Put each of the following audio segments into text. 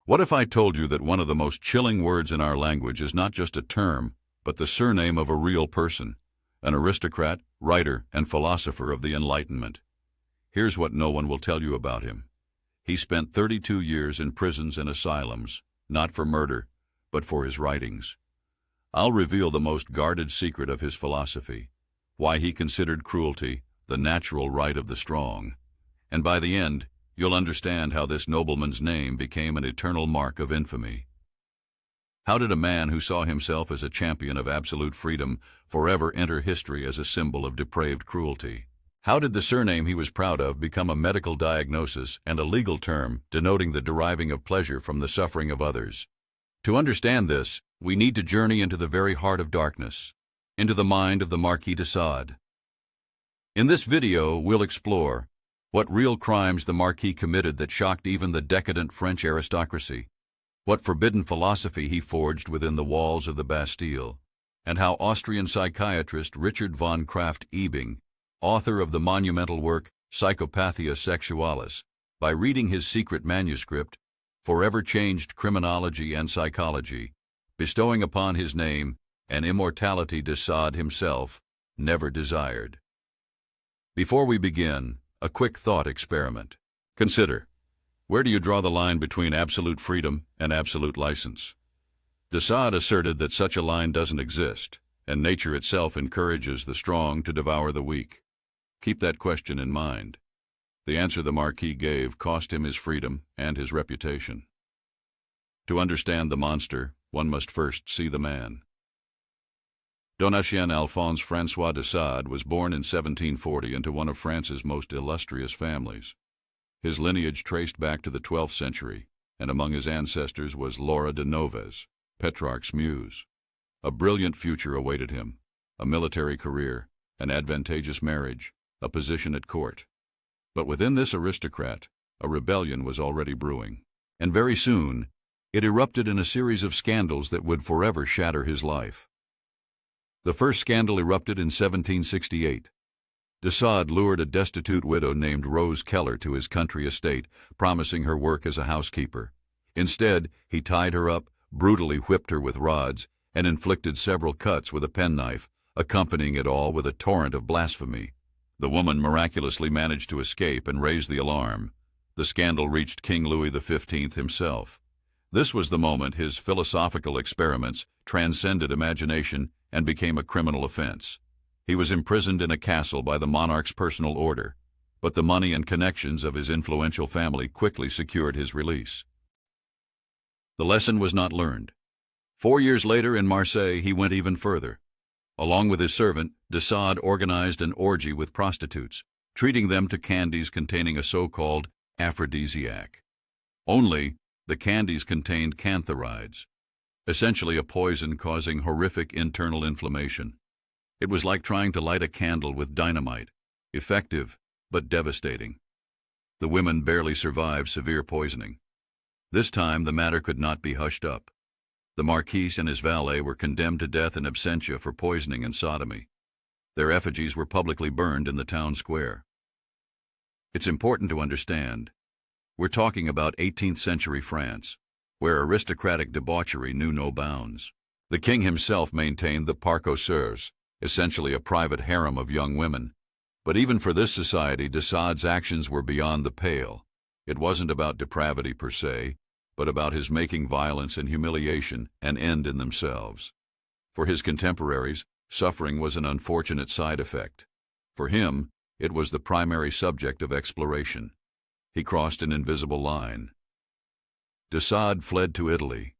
What if I told you that one of the most chilling words in our language is not just a term, but the surname of a real person, an aristocrat, writer, and philosopher of the Enlightenment? Here's what no one will tell you about him. He spent 32 years in prisons and asylums, not for murder, but for his writings. I'll reveal the most guarded secret of his philosophy, why he considered cruelty the natural right of the strong. And by the end, you'll understand how this nobleman's name became an eternal mark of infamy. How did a man who saw himself as a champion of absolute freedom forever enter history as a symbol of depraved cruelty? How did the surname he was proud of become a medical diagnosis and a legal term denoting the deriving of pleasure from the suffering of others? To understand this, we need to journey into the very heart of darkness, into the mind of the Marquis de Sade. In this video, we'll explore what real crimes the Marquis committed that shocked even the decadent French aristocracy, what forbidden philosophy he forged within the walls of the Bastille, and how Austrian psychiatrist Richard von Krafft-Ebing, author of the monumental work Psychopathia Sexualis, by reading his secret manuscript, forever changed criminology and psychology, bestowing upon his name an immortality de Sade himself never desired. Before we begin, a quick thought experiment. Consider, where do you draw the line between absolute freedom and absolute license? De Sade asserted that such a line doesn't exist, and nature itself encourages the strong to devour the weak. Keep that question in mind. The answer the Marquis gave cost him his freedom and his reputation. To understand the monster, one must first see the man. Donatien Alphonse François de Sade was born in 1740 into one of France's most illustrious families. His lineage traced back to the 12th century, and among his ancestors was Laura de Noves, Petrarch's muse. A brilliant future awaited him, a military career, an advantageous marriage, a position at court. But within this aristocrat, a rebellion was already brewing. And very soon, it erupted in a series of scandals that would forever shatter his life. The first scandal erupted in 1768. De Sade lured a destitute widow named Rose Keller to his country estate, promising her work as a housekeeper. Instead, he tied her up, brutally whipped her with rods, and inflicted several cuts with a penknife, accompanying it all with a torrent of blasphemy. The woman miraculously managed to escape and raise the alarm. The scandal reached King Louis XV himself. This was the moment his philosophical experiments transcended imagination and became a criminal offense. He was imprisoned in a castle by the monarch's personal order, but the money and connections of his influential family quickly secured his release. The lesson was not learned. 4 years later in Marseille, he went even further. Along with his servant, de Sade organized an orgy with prostitutes, treating them to candies containing a so-called aphrodisiac. Only, the candies contained cantharides, essentially a poison causing horrific internal inflammation. It was like trying to light a candle with dynamite, effective but devastating. The women barely survived severe poisoning. This time the matter could not be hushed up. The Marquis and his valet were condemned to death in absentia for poisoning and sodomy. Their effigies were publicly burned in the town square. It's important to understand, we're talking about 18th century France, where aristocratic debauchery knew no bounds. The king himself maintained the parc aux sœurs, essentially a private harem of young women. But even for this society, de Sade's actions were beyond the pale. It wasn't about depravity per se, but about his making violence and humiliation an end in themselves. For his contemporaries, suffering was an unfortunate side effect. For him, it was the primary subject of exploration. He crossed an invisible line. De Sade fled to Italy,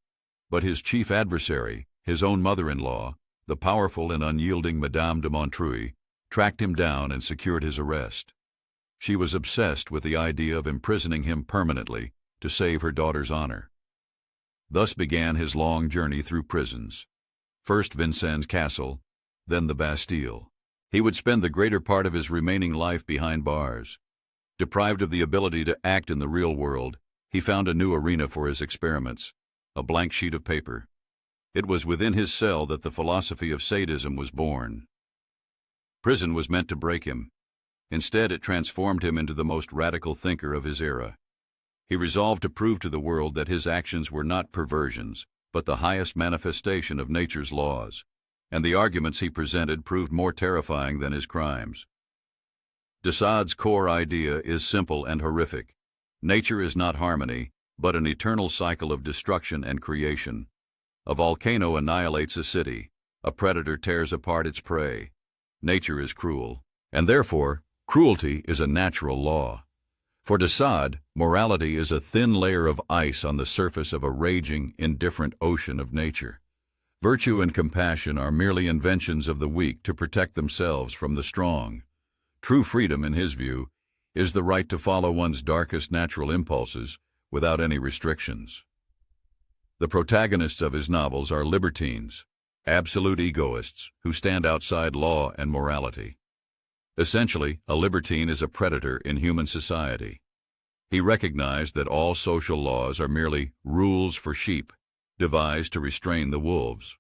but his chief adversary, his own mother-in-law, the powerful and unyielding Madame de Montreuil, tracked him down and secured his arrest. She was obsessed with the idea of imprisoning him permanently to save her daughter's honor. Thus began his long journey through prisons. First Vincennes Castle, then the Bastille. He would spend the greater part of his remaining life behind bars. Deprived of the ability to act in the real world, he found a new arena for his experiments, a blank sheet of paper. It was within his cell that the philosophy of Sadism was born. Prison was meant to break him. Instead, it transformed him into the most radical thinker of his era. He resolved to prove to the world that his actions were not perversions, but the highest manifestation of nature's laws, and the arguments he presented proved more terrifying than his crimes. De Sade's core idea is simple and horrific. Nature is not harmony, but an eternal cycle of destruction and creation. A volcano annihilates a city. A predator tears apart its prey. Nature is cruel, and therefore, cruelty is a natural law. For de Sade, morality is a thin layer of ice on the surface of a raging, indifferent ocean of nature. Virtue and compassion are merely inventions of the weak to protect themselves from the strong. True freedom, in his view, is the right to follow one's darkest natural impulses without any restrictions. The protagonists of his novels are libertines, absolute egoists who stand outside law and morality. Essentially, a libertine is a predator in human society. He recognized that all social laws are merely rules for sheep, devised to restrain the wolves.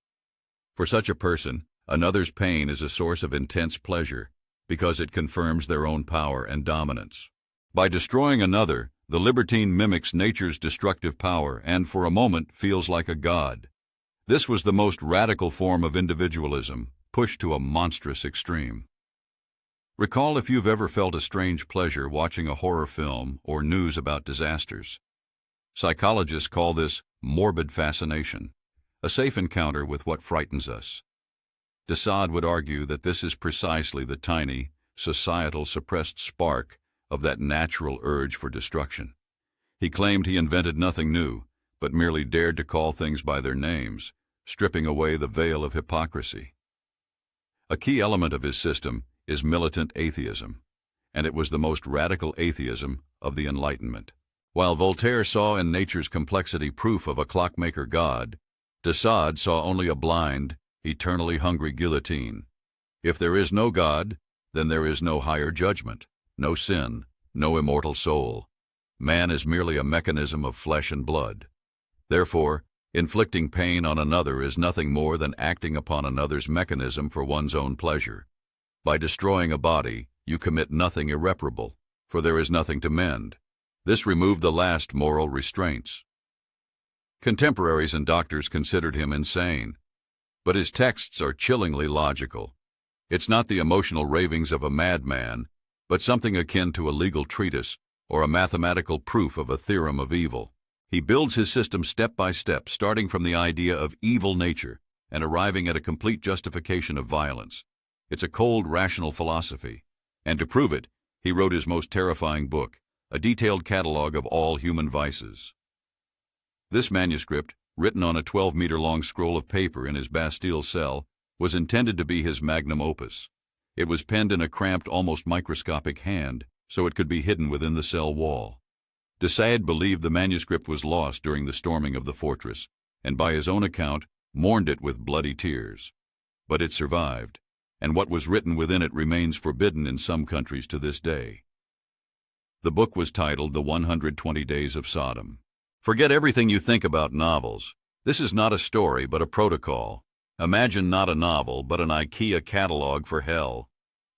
For such a person, another's pain is a source of intense pleasure because it confirms their own power and dominance. By destroying another, the libertine mimics nature's destructive power and, for a moment, feels like a god. This was the most radical form of individualism, pushed to a monstrous extreme. Recall if you've ever felt a strange pleasure watching a horror film or news about disasters. Psychologists call this morbid fascination, a safe encounter with what frightens us. De Sade would argue that this is precisely the tiny, societal suppressed spark of that natural urge for destruction. He claimed he invented nothing new, but merely dared to call things by their names, stripping away the veil of hypocrisy. A key element of his system is militant atheism, and it was the most radical atheism of the Enlightenment. While Voltaire saw in nature's complexity proof of a clockmaker god, de Sade saw only a blind, eternally hungry guillotine. If there is no God, then there is no higher judgment, no sin, no immortal soul. Man is merely a mechanism of flesh and blood. Therefore, inflicting pain on another is nothing more than acting upon another's mechanism for one's own pleasure. By destroying a body, you commit nothing irreparable, for there is nothing to mend. This removed the last moral restraints. Contemporaries and doctors considered him insane, but his texts are chillingly logical. It's not the emotional ravings of a madman, but something akin to a legal treatise or a mathematical proof of a theorem of evil. He builds his system step by step, starting from the idea of evil nature and arriving at a complete justification of violence. It's a cold, rational philosophy, and to prove it, he wrote his most terrifying book, a detailed catalog of all human vices. This manuscript, written on a 12-meter-long scroll of paper in his Bastille cell, was intended to be his magnum opus. It was penned in a cramped, almost microscopic hand, so it could be hidden within the cell wall. De Sade believed the manuscript was lost during the storming of the fortress, and by his own account, mourned it with bloody tears. But it survived, and what was written within it remains forbidden in some countries to this day. The book was titled The 120 Days of Sodom. Forget everything you think about novels. This is not a story, but a protocol. Imagine not a novel, but an IKEA catalog for hell.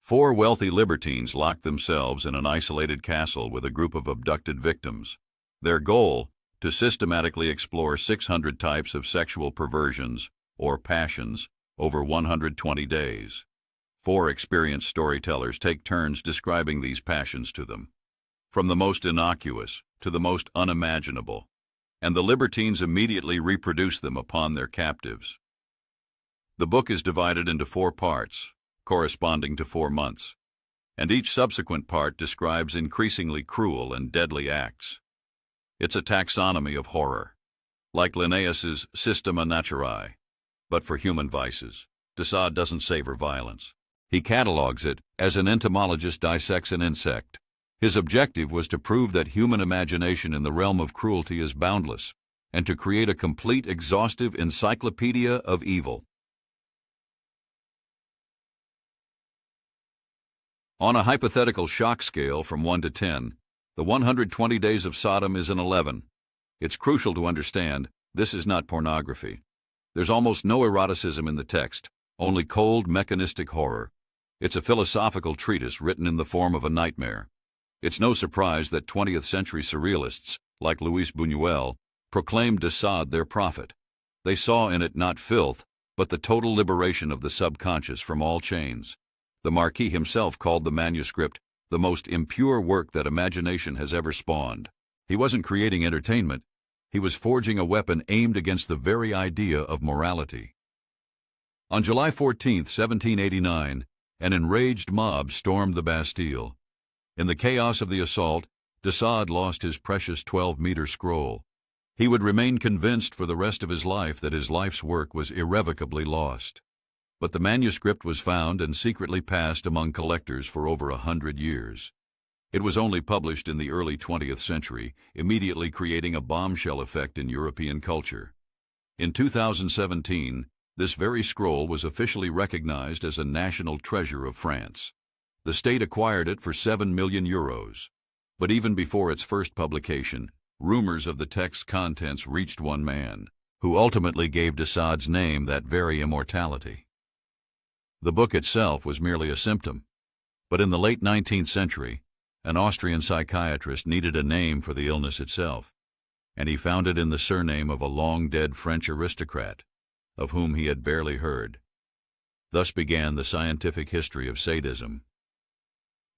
4 wealthy libertines locked themselves in an isolated castle with a group of abducted victims. Their goal, to systematically explore 600 types of sexual perversions, or passions, over 120 days. 4 experienced storytellers take turns describing these passions to them, from the most innocuous to the most unimaginable, and the libertines immediately reproduce them upon their captives. The book is divided into 4 parts, corresponding to 4 months, and each subsequent part describes increasingly cruel and deadly acts. It's a taxonomy of horror, like Linnaeus's Systema Naturae, but for human vices. De Sade doesn't savor violence. He catalogs it as an entomologist dissects an insect. His objective was to prove that human imagination in the realm of cruelty is boundless, and to create a complete, exhaustive encyclopedia of evil. On a hypothetical shock scale from 1 to 10, the 120 Days of Sodom is an 11. It's crucial to understand this is not pornography. There's almost no eroticism in the text, only cold, mechanistic horror. It's a philosophical treatise written in the form of a nightmare. It's no surprise that 20th-century surrealists, like Luis Buñuel, proclaimed de Sade their prophet. They saw in it not filth, but the total liberation of the subconscious from all chains. The Marquis himself called the manuscript the most impure work that imagination has ever spawned. He wasn't creating entertainment. He was forging a weapon aimed against the very idea of morality. On July 14, 1789, an enraged mob stormed the Bastille. In the chaos of the assault, de Sade lost his precious 12-meter scroll. He would remain convinced for the rest of his life that his life's work was irrevocably lost. But the manuscript was found and secretly passed among collectors for over 100 years. It was only published in the early 20th century, immediately creating a bombshell effect in European culture. In 2017, this very scroll was officially recognized as a national treasure of France. The state acquired it for 7 million euros. But even before its first publication, rumors of the text's contents reached one man, who ultimately gave de Sade's name that very immortality. The book itself was merely a symptom. But in the late 19th century, an Austrian psychiatrist needed a name for the illness itself, and he found it in the surname of a long-dead French aristocrat, of whom he had barely heard. Thus began the scientific history of sadism.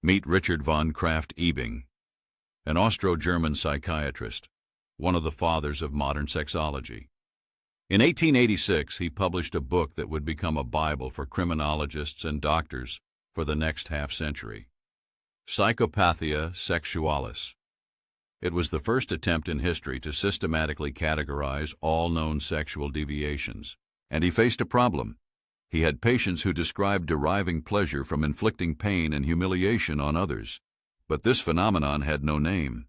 Meet Richard von Krafft-Ebing, an Austro-German psychiatrist, one of the fathers of modern sexology. In 1886, he published a book that would become a Bible for criminologists and doctors for the next half-century, Psychopathia Sexualis. It was the first attempt in history to systematically categorize all known sexual deviations, and he faced a problem. He had patients who described deriving pleasure from inflicting pain and humiliation on others, but this phenomenon had no name.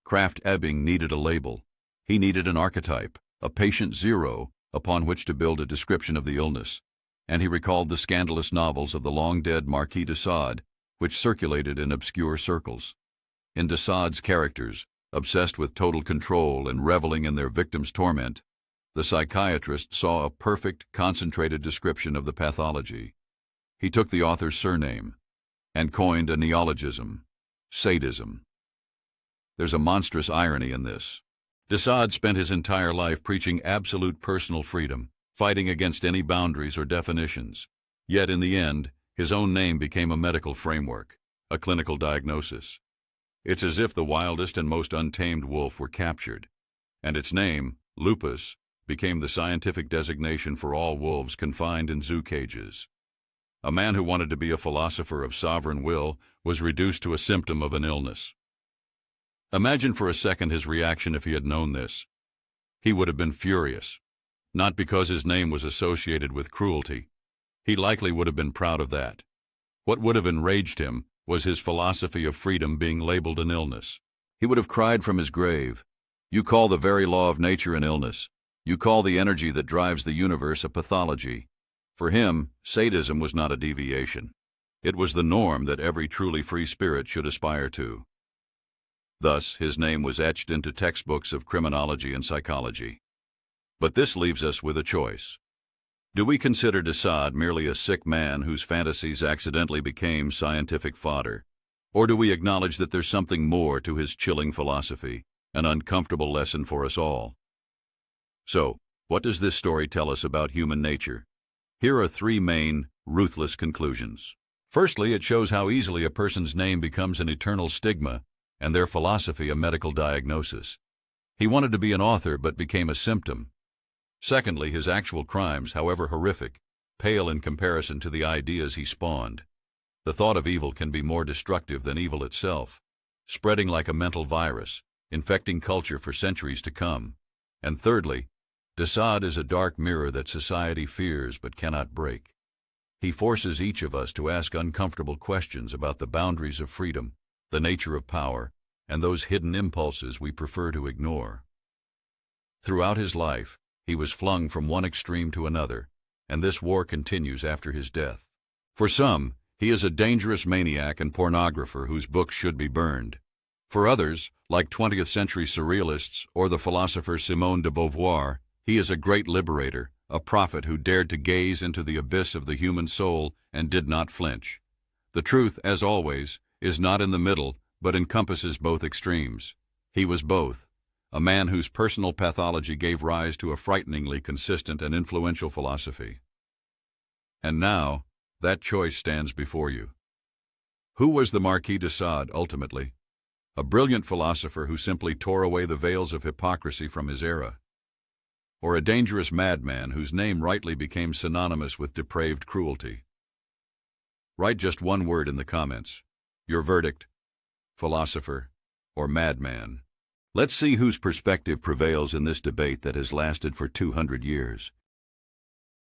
Krafft-Ebing needed a label. He needed an archetype, a patient zero, upon which to build a description of the illness, and he recalled the scandalous novels of the long-dead Marquis de Sade, which circulated in obscure circles. In de Sade's characters, obsessed with total control and reveling in their victims' torment, the psychiatrist saw a perfect, concentrated description of the pathology. He took the author's surname and coined a neologism, sadism. There's a monstrous irony in this. De Sade spent his entire life preaching absolute personal freedom, fighting against any boundaries or definitions. Yet in the end, his own name became a medical framework, a clinical diagnosis. It's as if the wildest and most untamed wolf were captured, and its name, lupus, became the scientific designation for all wolves confined in zoo cages. A man who wanted to be a philosopher of sovereign will was reduced to a symptom of an illness. Imagine for a second his reaction if he had known this. He would have been furious, not because his name was associated with cruelty. He likely would have been proud of that. What would have enraged him was his philosophy of freedom being labeled an illness. He would have cried from his grave, "You call the very law of nature an illness. You call the energy that drives the universe a pathology." For him, sadism was not a deviation. It was the norm that every truly free spirit should aspire to. Thus, his name was etched into textbooks of criminology and psychology. But this leaves us with a choice. Do we consider de Sade merely a sick man whose fantasies accidentally became scientific fodder? Or do we acknowledge that there's something more to his chilling philosophy, an uncomfortable lesson for us all? So, what does this story tell us about human nature? Here are three main, ruthless conclusions. Firstly, it shows how easily a person's name becomes an eternal stigma, and their philosophy a medical diagnosis. He wanted to be an author but became a symptom. Secondly, his actual crimes, however horrific, pale in comparison to the ideas he spawned. The thought of evil can be more destructive than evil itself, spreading like a mental virus, infecting culture for centuries to come. And thirdly, de Sade is a dark mirror that society fears but cannot break. He forces each of us to ask uncomfortable questions about the boundaries of freedom, the nature of power, and those hidden impulses we prefer to ignore. Throughout his life, he was flung from one extreme to another, and this war continues after his death. For some, he is a dangerous maniac and pornographer whose books should be burned. For others, like 20th century surrealists or the philosopher Simone de Beauvoir, he is a great liberator, a prophet who dared to gaze into the abyss of the human soul and did not flinch. The truth, as always, is not in the middle, but encompasses both extremes. He was both, a man whose personal pathology gave rise to a frighteningly consistent and influential philosophy. And now, that choice stands before you. Who was the Marquis de Sade ultimately? A brilliant philosopher who simply tore away the veils of hypocrisy from his era? Or a dangerous madman whose name rightly became synonymous with depraved cruelty? Write just one word in the comments. Your verdict: philosopher or madman? Let's see whose perspective prevails in this debate that has lasted for 200 years.